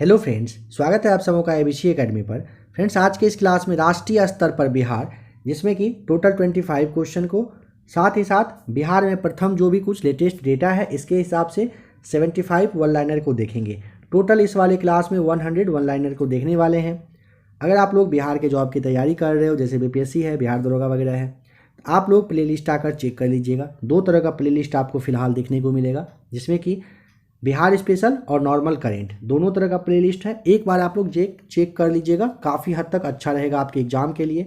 Hello friends, स्वागत है आप सबों का एबीसी एकेडमी पर। फ्रेंड्स, आज के इस क्लास में राष्ट्रीय स्तर पर बिहार, जिसमें कि टोटल 25 क्वेश्चन को, साथ ही साथ बिहार में प्रथम जो भी कुछ लेटेस्ट डेटा है इसके हिसाब से 75 वन लाइनर को देखेंगे। टोटल इस वाले क्लास में 100 वन लाइनर को देखने वाले हैं। अगर आप लोग बिहार के जॉब की तैयारी कर रहे हो, जैसे बीपीएससी है, बिहार दरोगा वगैरह है, तो आप लोग प्लेलिस्ट आकर चेक कर लीजिएगा। दो तरह का प्लेलिस्ट आपको फिलहाल देखने को मिलेगा, जिसमें कि बिहार स्पेशल और नॉर्मल करेंट दोनों तरह का प्लेलिस्ट है। एक बार आप लोग चेक कर लीजिएगा, काफ़ी हद तक अच्छा रहेगा आपके एग्जाम के लिए।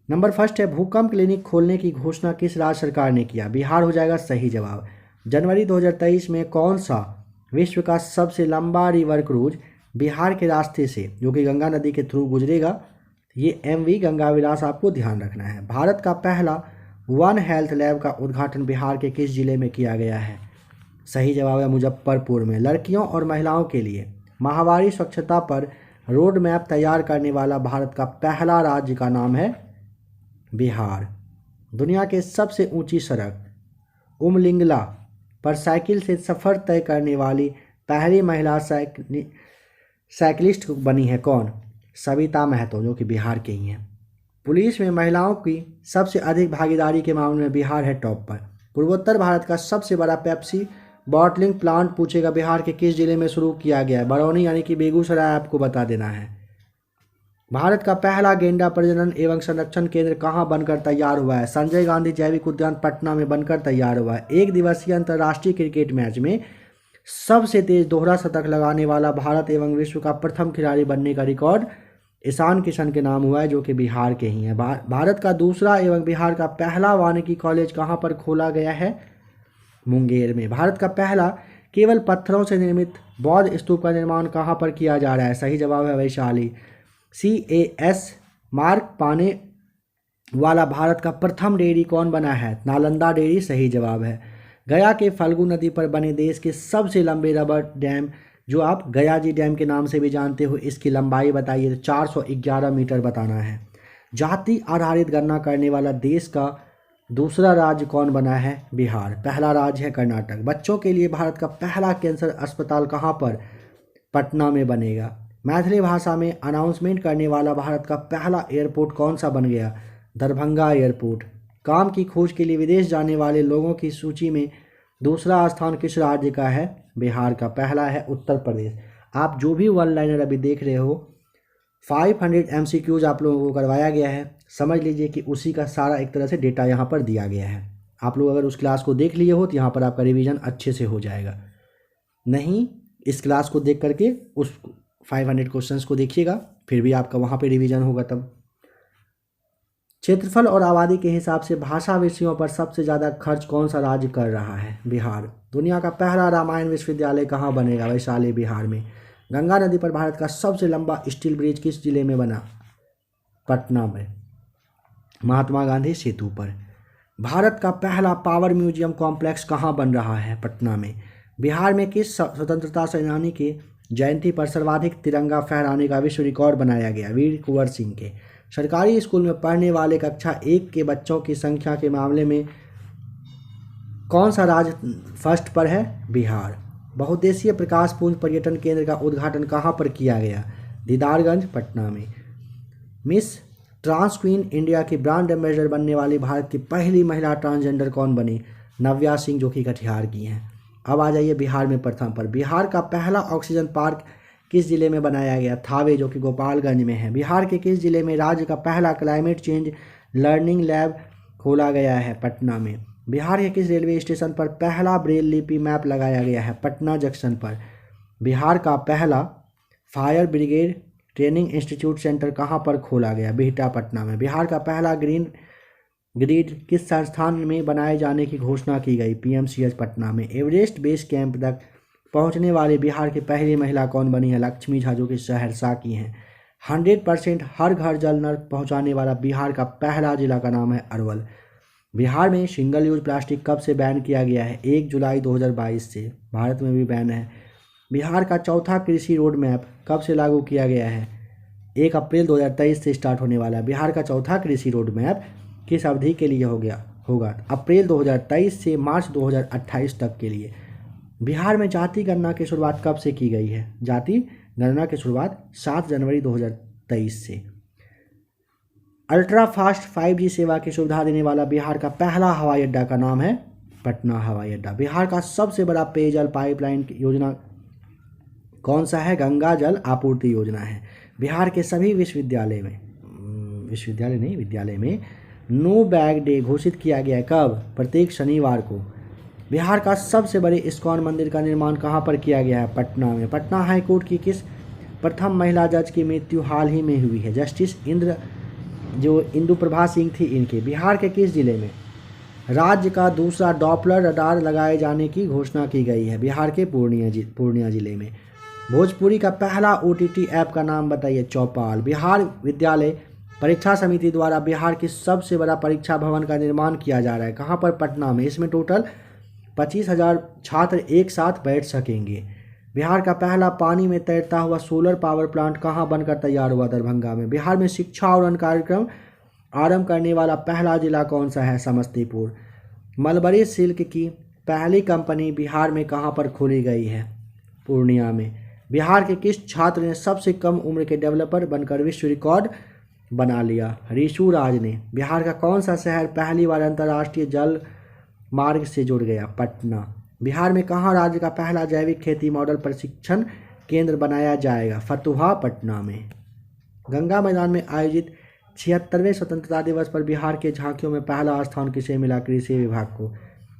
नंबर फर्स्ट है, भूकंप क्लिनिक खोलने की घोषणा किस राज्य सरकार ने किया? बिहार हो जाएगा सही जवाब। जनवरी 2023 में कौन सा विश्व का सबसे लंबा रिवर क्रूज बिहार के रास्ते से, जो कि गंगा नदी के थ्रू गुजरेगा? ये MV गंगा विलास आपको ध्यान रखना है। भारत का पहला वन हेल्थ लैब का उद्घाटन बिहार के किस जिले में किया गया है? सही जवाब है मुजफ्फरपुर में। लड़कियों और महिलाओं के लिए माहवारी स्वच्छता पर रोड मैप तैयार करने वाला भारत का पहला राज्य का नाम है बिहार। दुनिया के सबसे ऊंची सड़क उमलिंगला पर साइकिल से सफ़र तय करने वाली पहली महिला साइकिलिस्ट बनी है कौन? सविता महतो, जो कि बिहार के ही हैं। पुलिस में महिलाओं की सबसे अधिक भागीदारी के मामले में बिहार है टॉप पर। पूर्वोत्तर भारत का सबसे बड़ा पेप्सी बॉटलिंग प्लांट पूछेगा बिहार के किस जिले में शुरू किया गया है? बरौनी यानी कि बेगूसराय आपको बता देना है। भारत का पहला गेंडा प्रजनन एवं संरक्षण केंद्र कहाँ बनकर तैयार हुआ है? संजय गांधी जैविक उद्यान पटना में बनकर तैयार हुआ है। एक दिवसीय अंतर्राष्ट्रीय क्रिकेट मैच में सबसे तेज दोहरा शतक लगाने वाला भारत एवं विश्व का प्रथम खिलाड़ी बनने का रिकॉर्ड ईशान किशन के नाम हुआ है, जो कि बिहार के ही हैं। भारत का दूसरा एवं बिहार का पहला वानिकी कॉलेज कहाँ पर खोला गया है? मुंगेर में। भारत का पहला केवल पत्थरों से निर्मित बौद्ध स्तूप का निर्माण कहाँ पर किया जा रहा है? सही जवाब है वैशाली। CAS मार्क पाने वाला भारत का प्रथम डेयरी कौन बना है? नालंदा डेयरी सही जवाब है। गया के फल्गु नदी पर बने देश के सबसे लंबे रबर डैम, जो आप गया जी डैम के नाम से भी जानते हो, इसकी लंबाई बताइए। 411 मीटर बताना है। जाति आधारित गणना करने वाला देश का दूसरा राज्य कौन बना है? बिहार। पहला राज्य है कर्नाटक। बच्चों के लिए भारत का पहला कैंसर अस्पताल कहाँ पर? पटना में बनेगा। मैथिली भाषा में अनाउंसमेंट करने वाला भारत का पहला एयरपोर्ट कौन सा बन गया? दरभंगा एयरपोर्ट। काम की खोज के लिए विदेश जाने वाले लोगों की सूची में दूसरा स्थान किस राज्य का है? बिहार का। पहला है उत्तर प्रदेश। आप जो भी वन लाइनर अभी देख रहे हो, 500 MCQs आप लोगों को करवाया गया है। समझ लीजिए कि उसी का सारा एक तरह से डेटा यहाँ पर दिया गया है। आप लोग अगर उस क्लास को देख लिए हो तो यहाँ पर आपका रिवीजन अच्छे से हो जाएगा। नहीं, इस क्लास को देख करके उस 500 क्वेश्चंस को देखिएगा, फिर भी आपका वहाँ पे रिवीजन होगा तब। क्षेत्रफल और आबादी के हिसाब से भाषा विषयों पर सबसे ज़्यादा खर्च कौन सा राज्य कर रहा है? बिहार। दुनिया का पहला रामायण विश्वविद्यालय कहाँ बनेगा? वैशाली बिहार में। गंगा नदी पर भारत का सबसे लंबा स्टील ब्रिज किस जिले में बना? पटना में, महात्मा गांधी सेतु पर। भारत का पहला पावर म्यूजियम कॉम्प्लेक्स कहाँ बन रहा है? पटना में। बिहार में किस स्वतंत्रता सेनानी के जयंती पर सर्वाधिक तिरंगा फहराने का विश्व रिकॉर्ड बनाया गया? वीर कुंवर सिंह के। सरकारी स्कूल में पढ़ने वाले कक्षा 1 के बच्चों की संख्या के मामले में कौन सा राज्य फर्स्ट पर है? बिहार। बहुउद्देशीय प्रकाश पुंज पर्यटन केंद्र का उद्घाटन कहाँ पर किया गया? दीदारगंज पटना में। मिस ट्रांस क्वीन इंडिया की ब्रांड एम्बेसडर बनने वाली भारत की पहली महिला ट्रांसजेंडर कौन बनी? नव्या सिंह, जो कि कटिहार की हैं। अब आ जाइए बिहार में प्रथम पर। बिहार का पहला ऑक्सीजन पार्क किस जिले में बनाया गया? थावे, जो कि गोपालगंज में है। बिहार के किस जिले में राज्य का पहला क्लाइमेट चेंज लर्निंग लैब खोला गया है? पटना में। बिहार के किस रेलवे स्टेशन पर पहला ब्रेल लिपि मैप लगाया गया है? पटना जंक्शन पर। बिहार का पहला fire brigade training institute centre कहाँ पर खोला गया? बिहटा पटना में। बिहार का पहला ग्रीन ग्रिड किस संस्थान में बनाए जाने की घोषणा की गई? PMCH पटना में। एवरेस्ट बेस कैंप तक पहुंचने वाली बिहार की पहली महिला कौन बनी है? लक्ष्मी झा, जो कि सहरसा की हैं। 100% हर घर जल नल पहुंचाने वाला बिहार का पहला जिला का नाम है अरवल। बिहार में सिंगल यूज प्लास्टिक कब से बैन किया गया है? 1 जुलाई 2022 से। भारत में भी बैन है। बिहार का चौथा कृषि रोड मैप कब से लागू किया गया है? 1 अप्रैल 2023 से स्टार्ट होने वाला है। बिहार का चौथा कृषि रोड मैप किस अवधि के लिए होगा? अप्रैल 2023 से मार्च 2028 तक के लिए। बिहार में जाति गणना की शुरुआत कब से की गई है? जाति गणना की शुरुआत 7 जनवरी 2023 से। अल्ट्रा फास्ट 5G सेवा की सुविधा देने वाला बिहार का पहला हवाई अड्डा का नाम है पटना हवाई अड्डा। बिहार का सबसे बड़ा पेयजल पाइपलाइन योजना कौन सा है? गंगा जल आपूर्ति योजना है। बिहार के सभी विद्यालय में नो बैग डे घोषित किया गया है कब? प्रत्येक शनिवार को। बिहार का सबसे बड़े इस्कॉन मंदिर का निर्माण कहाँ पर किया गया है? पटना में। पटना हाई कोर्ट की किस प्रथम महिला जज की मृत्यु हाल ही में हुई है? जस्टिस इंदु प्रभा सिंह थी इनके। बिहार के किस जिले में राज्य का दूसरा डॉपलर रडार लगाए जाने की घोषणा की गई है? बिहार के पूर्णिया जिले में। भोजपुरी का पहला OTT ऐप का नाम बताइए। चौपाल। बिहार विद्यालय परीक्षा समिति द्वारा बिहार की सबसे बड़ा परीक्षा भवन का निर्माण किया जा रहा है। कहाँ पर? पटना में। इसमें टोटल 25,000 छात्र एक साथ बैठ सकेंगे। बिहार का पहला पानी में तैरता हुआ सोलर पावर प्लांट कहाँ बनकर तैयार हुआ? दरभंगा में। बिहार में शिक्षा और अन्य कार्यक्रम आरंभ करने वाला पहला जिला कौन सा है? समस्तीपुर। मलबरी सिल्क की पहली कंपनी बिहार में कहाँ पर खोली गई है? पूर्णिया में। बिहार के किस छात्र ने सबसे कम उम्र के डेवलपर बनकर विश्व रिकॉर्ड बना लिया? ऋषु राज ने। बिहार का कौन सा शहर पहली बार अंतर्राष्ट्रीय जल मार्ग से जुड़ गया? पटना। बिहार में कहाँ राज्य का पहला जैविक खेती मॉडल प्रशिक्षण केंद्र बनाया जाएगा? फतुहा, पटना में। गंगा मैदान में आयोजित 76वें स्वतंत्रता दिवस पर बिहार के झांकियों में पहला स्थान किसे मिला? कृषि विभाग को।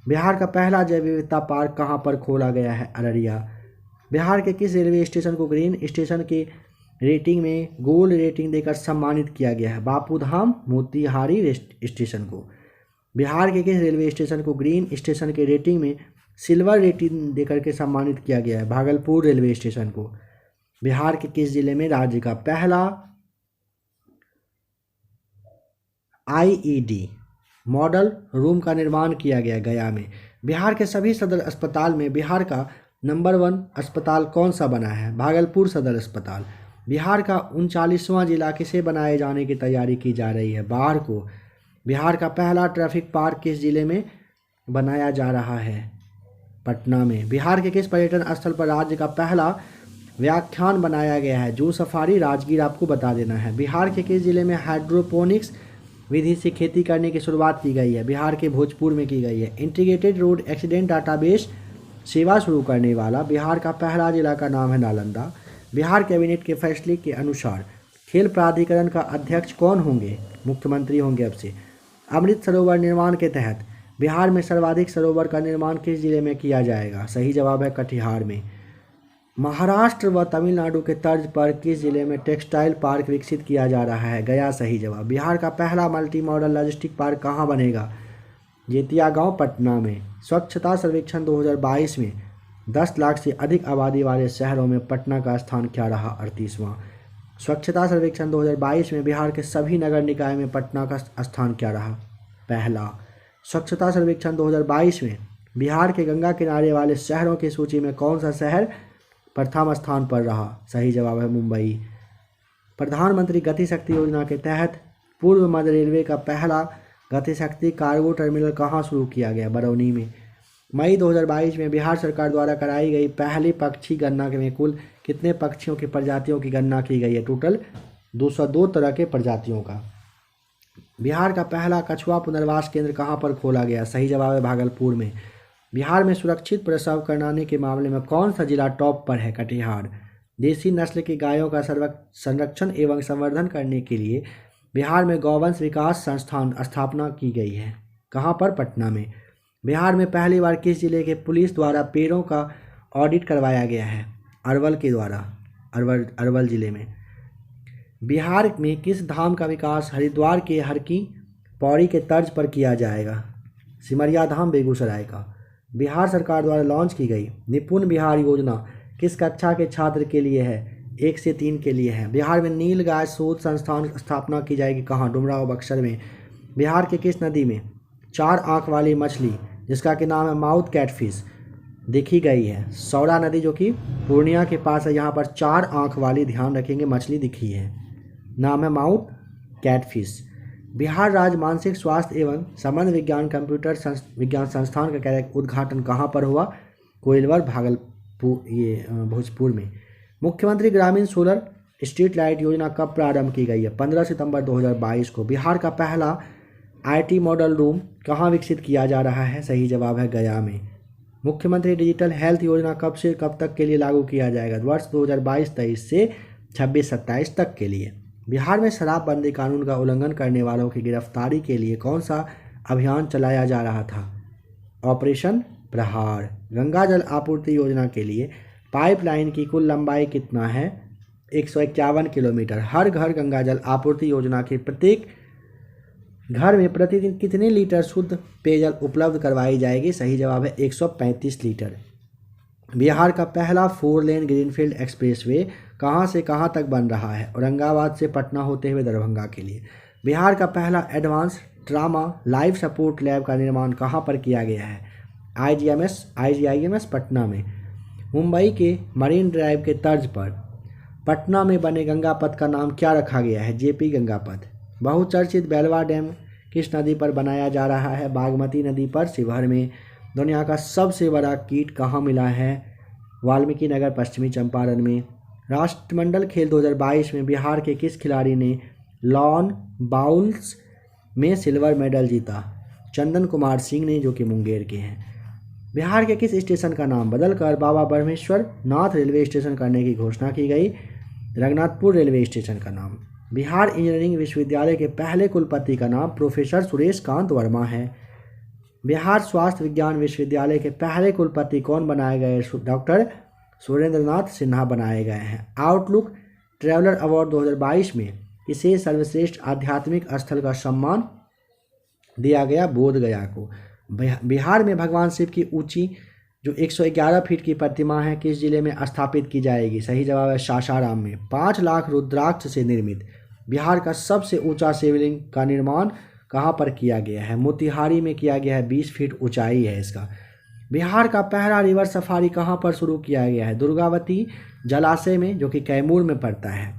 बिहार का पहला जैव विविधता पार्क कहाँ पर खोला गया है? अररिया। बिहार के किस रेलवे स्टेशन को ग्रीन स्टेशन की रेटिंग में गोल्ड रेटिंग देकर सम्मानित किया गया है? बापूधाम मोतिहारी स्टेशन को। बिहार के किस रेलवे स्टेशन को ग्रीन स्टेशन के रेटिंग में सिल्वर रेटिंग देकर के सम्मानित किया गया है? भागलपुर रेलवे स्टेशन को। बिहार के किस जिले में राज्य का पहला IED मॉडल रूम का निर्माण किया गया? गया में। बिहार के सभी सदर अस्पताल में बिहार का नंबर 1 अस्पताल कौन सा बना है? भागलपुर सदर अस्पताल। बिहार का 39वां जिला किसे बनाए जाने की तैयारी की जा रही है? बाढ़ को। बिहार का पहला ट्रैफिक पार्क किस जिले में बनाया जा रहा है? पटना में। बिहार के किस पर्यटन स्थल पर राज्य का पहला व्याख्यान बनाया गया है? जू सफारी, राजगीर आपको बता देना है। बिहार के किस जिले में हाइड्रोपोनिक्स विधि से खेती करने की शुरुआत की गई है? बिहार के भोजपुर में की गई है। इंटीग्रेटेड रोड एक्सीडेंट डाटाबेस सेवा शुरू करने वाला बिहार का पहला जिला का नाम है नालंदा। बिहार कैबिनेट के फैसले के अनुसार खेल प्राधिकरण का अध्यक्ष कौन होंगे? मुख्यमंत्री होंगे अब से। अमृत सरोवर निर्माण के तहत बिहार में सर्वाधिक सरोवर का निर्माण किस जिले में किया जाएगा? सही जवाब है कटिहार में। महाराष्ट्र व तमिलनाडु के तर्ज पर किस जिले में टेक्सटाइल पार्क विकसित किया जा रहा है? गया, सही जवाब। बिहार का पहला मल्टी मॉडल लॉजिस्टिक पार्क कहाँ बनेगा? जेतिया गांव, पटना में। स्वच्छता सर्वेक्षण 2022 में 10 लाख से अधिक आबादी वाले शहरों में पटना का स्थान क्या रहा? 38वां। स्वच्छता सर्वेक्षण 2022 में बिहार के सभी नगर निकाय में पटना का स्थान क्या रहा? पहला। स्वच्छता सर्वेक्षण 2022 में बिहार के गंगा किनारे वाले शहरों की सूची में कौन सा शहर प्रथम स्थान पर रहा? सही जवाब है मुंबई। प्रधानमंत्री गति शक्ति योजना के तहत पूर्व मध्य रेलवे का पहला गति शक्ति कार्गो टर्मिनल कहाँ शुरू किया गया? बरौनी में। मई 2022 में बिहार सरकार द्वारा कराई गई पहली पक्षी गणना में कुल कितने पक्षियों की प्रजातियों की गणना की गई है? टोटल 202 तरह के प्रजातियों का। बिहार का पहला कछुआ पुनर्वास केंद्र कहाँ पर खोला गया? सही जवाब है भागलपुर में। बिहार में सुरक्षित प्रसव कराने के मामले में कौन सा जिला टॉप पर है? कटिहार। देसी नस्ल की गायों का संरक्षण एवं संवर्धन करने के लिए बिहार में गौवंश विकास संस्थान स्थापना की गई है। कहाँ पर? पटना में। बिहार में पहली बार किस जिले के पुलिस द्वारा पेड़ों का ऑडिट करवाया गया है? अरवल के द्वारा, अरवल जिले में। बिहार में किस धाम का विकास हरिद्वार के हर की पौड़ी के तर्ज पर किया जाएगा? सिमरिया धाम, बेगूसराय का। बिहार सरकार द्वारा लॉन्च की गई निपुण बिहार योजना किस कक्षा के छात्र के लिए है? 1 से 3 के लिए है। बिहार में नील गाय शोध संस्थान स्थापना की जाएगी कहाँ? डुमरा व बक्सर में। बिहार के किस नदी में 4 आँख वाली मछली जिसका कि नाम है माउथ कैटफिश देखी गई है? सौरा नदी जो कि पूर्णिया के पास है, यहाँ पर 4 आँख वाली, ध्यान रखेंगे, मछली दिखी है, नाम है माउथ कैटफिश। बिहार राज्य मानसिक स्वास्थ्य एवं संबंध विज्ञान कंप्यूटर विज्ञान संस्थान का उद्घाटन कहाँ पर हुआ? कोइलवर भागलपुर भोजपुर में। मुख्यमंत्री ग्रामीण सोलर स्ट्रीट लाइट योजना कब प्रारंभ की गई है? 15 सितंबर 2022 को। बिहार का पहला IT मॉडल रूम कहाँ विकसित किया जा रहा है? सही जवाब है गया में। मुख्यमंत्री डिजिटल हेल्थ योजना कब से कब तक के लिए लागू किया जाएगा? वर्ष 2022-23 से 26-27 तक के लिए। बिहार में शराबबंदी कानून का उल्लंघन करने वालों की गिरफ्तारी के लिए कौन सा अभियान चलाया जा रहा था? ऑपरेशन प्रहार। गंगा जल आपूर्ति योजना के लिए पाइपलाइन की कुल लंबाई कितना है? 151 किलोमीटर। हर घर गंगा जल आपूर्ति योजना के प्रत्येक घर में प्रतिदिन कितने लीटर शुद्ध पेयजल उपलब्ध करवाई जाएगी? सही जवाब है 135 लीटर। बिहार का पहला 4 लेन ग्रीनफील्ड एक्सप्रेसवे कहाँ से कहाँ तक बन रहा है? औरंगाबाद से पटना होते हुए दरभंगा के लिए। बिहार का पहला advance trauma life support lab का निर्माण कहाँ पर किया गया है? IGIMS पटना में। मुंबई के मरीन ड्राइव के तर्ज पर पटना में बने गंगा पथ का नाम क्या रखा गया है? JP गंगा पथ। बहुचर्चित बेलवा डैम किस नदी पर बनाया जा रहा है? बागमती नदी पर, शिवहर में। दुनिया का सबसे बड़ा कीट कहाँ मिला है? वाल्मीकि नगर, पश्चिमी चंपारण में। राष्ट्रमंडल खेल 2022 में बिहार के किस खिलाड़ी ने लॉन बाउल्स में सिल्वर मेडल जीता? चंदन कुमार सिंह ने, जो कि मुंगेर के हैं। बिहार के किस स्टेशन का नाम बदलकर बाबा ब्रह्मेश्वर नाथ रेलवे स्टेशन करने की घोषणा की गई? रघुनाथपुर रेलवे स्टेशन का नाम। बिहार इंजीनियरिंग विश्वविद्यालय के पहले कुलपति का नाम प्रोफेसर सुरेश कांत वर्मा है। बिहार स्वास्थ्य विज्ञान विश्वविद्यालय के पहले कुलपति कौन बनाए गए? डॉक्टर सुरेंद्रनाथ सिन्हा बनाए गए हैं। आउटलुक ट्रैवलर अवार्ड 2022 में इसे सर्वश्रेष्ठ आध्यात्मिक स्थल का सम्मान दिया गया बोध गया को। बिहार में भगवान शिव की ऊंची जो 111 फीट की प्रतिमा है किस जिले में स्थापित की जाएगी? सही जवाब है सासाराम में। 5 लाख रुद्राक्ष से निर्मित बिहार का सबसे ऊंचा शिवलिंग का निर्माण कहाँ पर किया गया है? मोतिहारी में किया गया है। 20 फीट ऊंचाई है इसका। बिहार का पहला रिवर सफारी कहाँ पर शुरू किया गया है? दुर्गावती जलाशय में, जो कि कैमूर में पड़ता है।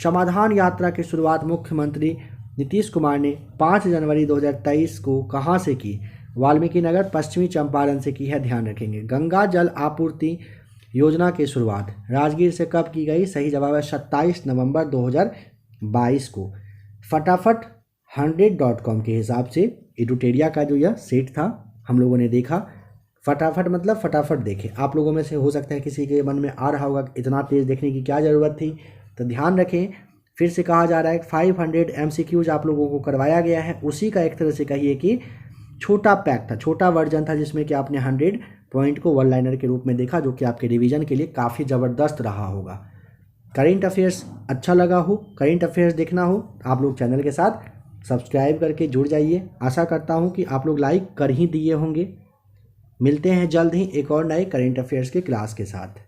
समाधान यात्रा की शुरुआत मुख्यमंत्री नीतीश कुमार ने 5 जनवरी 2023 को कहाँ से की? वाल्मीकि नगर, पश्चिमी चंपारण से की है, ध्यान रखेंगे। गंगा जल आपूर्ति योजना की शुरुआत राजगीर से कब की गई? सही जवाब है 27 नवंबर 2022 को। फटाफट 100.com के हिसाब से एडुटेरिया का जो यह सेट था हम लोगों ने देखा। फटाफट मतलब फटाफट देखें। आप लोगों में से हो सकता है किसी के मन में आ रहा होगा इतना तेज़ देखने की क्या ज़रूरत थी, तो ध्यान रखें। फिर से कहा जा रहा है 500 MCQs आप लोगों को करवाया गया है। उसी का एक तरह से कहिए कि छोटा पैक था, छोटा वर्जन था, जिसमें कि आपने 100 पॉइंट को वन लाइनर के रूप में देखा, जो कि आपके रिवीजन के लिए काफ़ी ज़बरदस्त रहा होगा। करेंट अफेयर्स अच्छा लगा हो, करेंट अफेयर्स देखना हो, आप लोग चैनल के साथ सब्सक्राइब करके जुड़ जाइए। आशा करता हूँ कि आप लोग लाइक कर ही दिए होंगे। मिलते हैं जल्द ही एक और नए करेंट अफेयर्स के क्लास के साथ।